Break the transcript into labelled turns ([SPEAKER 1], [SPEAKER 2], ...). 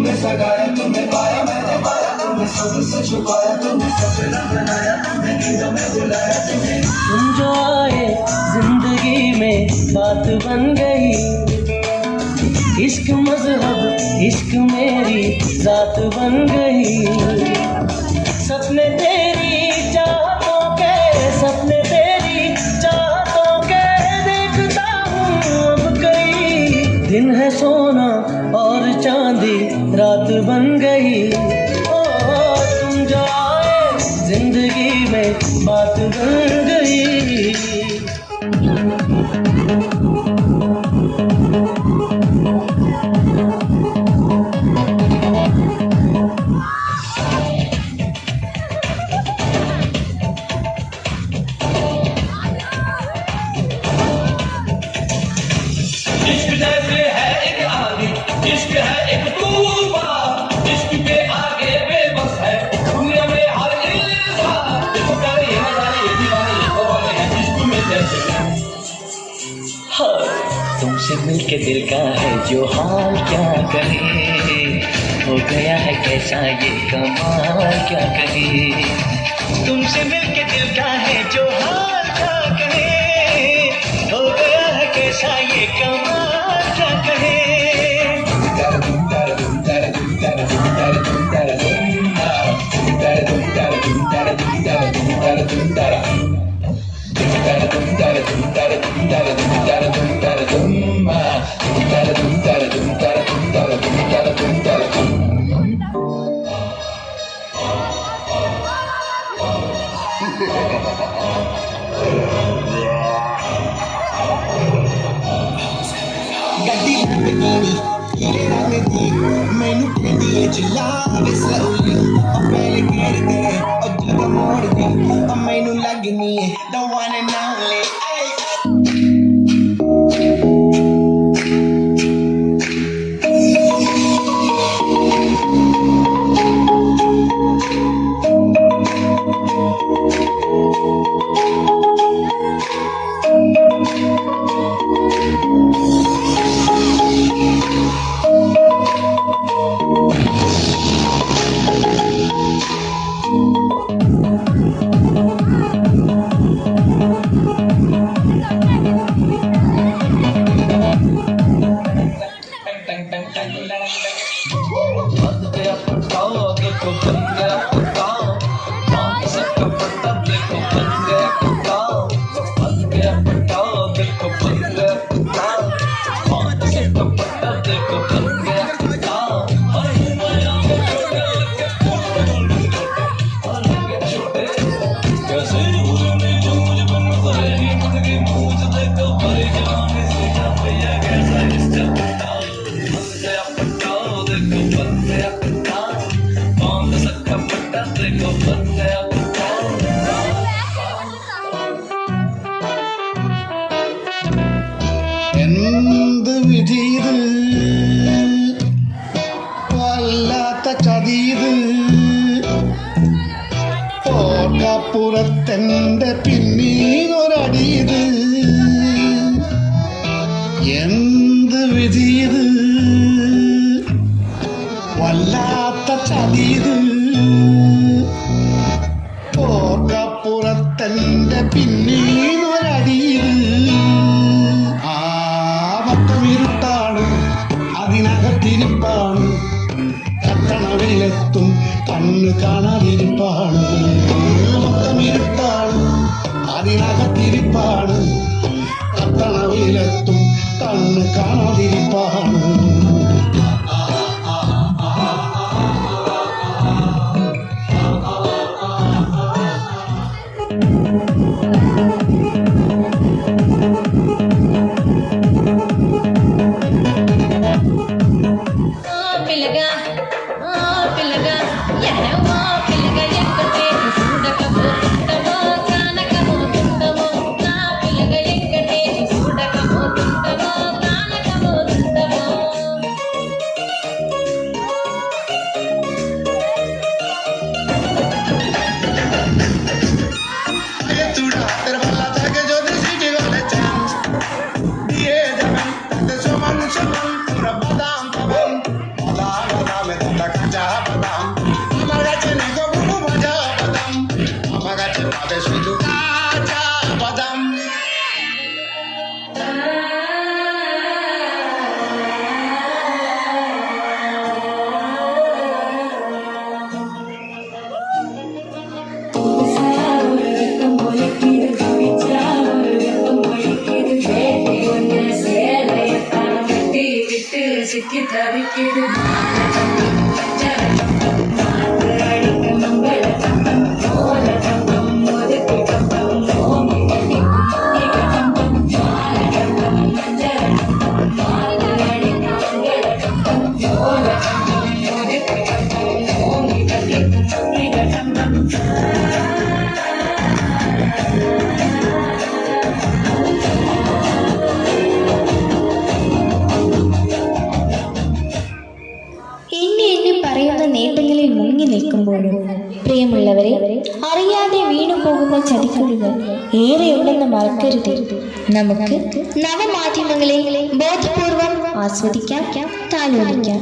[SPEAKER 1] तुमने सगाया, तुमने पाया, मैंने पाया, तुमने सबसे छुपाया, तुमने सपना बनाया, तुमने नींदों में बुलाया, तुम्हें।
[SPEAKER 2] तुम जो आए जिंदगी में बात बन गई, इश्क मजहब इश्क मेरी जात बन गई। सपने तेरी चाहतों के, सपने तेरी चाहतों के देखता हूँ अब कई। दिन है सोना और चांदी रात बन गई। ओ तुम जो आए जिंदगी में बात बन गई।
[SPEAKER 1] इश्क जैसे है एक आदि, इश्क है एक तूफान, इश्क के आगे बेबस है दुनिया में हर इंसान। देखो प्यारे ये नजारे, ये दीवाने, ये कवाले हैं इश्क में जैसे।
[SPEAKER 2] हाँ, तुमसे मिलके दिल का है जो हाल क्या कहे, हो गया है कैसा ये कमाल क्या कहे। तुमसे मिलके दिल का है जो हाल क्या कहे, हो गया है कैसा ये कमाल क्या कहे।
[SPEAKER 3] गड्डी लंबगीनी तेरे रंग दी मैनू कहंदी चला वे slowly ओ पहले गिर गए ओ जब मोड़ दी ओ मैनू लगनी है the one and only। എന്ത് വിധിയത് വല്ലാത്ത ചതിയത് ഓർക്കപ്പുറത്തെന്റെ പിന്നീതൊരടിയത് എന്ത് വിധിയത് വല്ലാത്ത ചതിയത് ഓർക്കപ്പുറത്തെന്റെ പിന്നീതൊരടിയത് ഇരുട്ടാണ് അതിനകത്തിരിപ്പാണ് കത്തണവിലെത്തും കണ്ണ് കാണാതിരിപ്പാണ് മൊത്തം ഇരുട്ടാണ് അതിനകത്തിരിപ്പാണ് കത്തണവിലെത്തും കണ്ണ് കാണാതിരിപ്പാണ്
[SPEAKER 4] പറയുന്ന നേട്ടങ്ങളിൽ മുങ്ങി നിൽക്കുമ്പോഴും പ്രിയമുള്ളവരെ, അറിയാതെ വീണു പോകുന്ന ചതിക്കുഴികൾ ഏറെയുണ്ടെന്ന് മറക്കരുത്. നമുക്ക് നവമാധ്യമങ്ങളെ ബോധപൂർവം ആസ്വദിക്കാം, താലോലിക്കാം.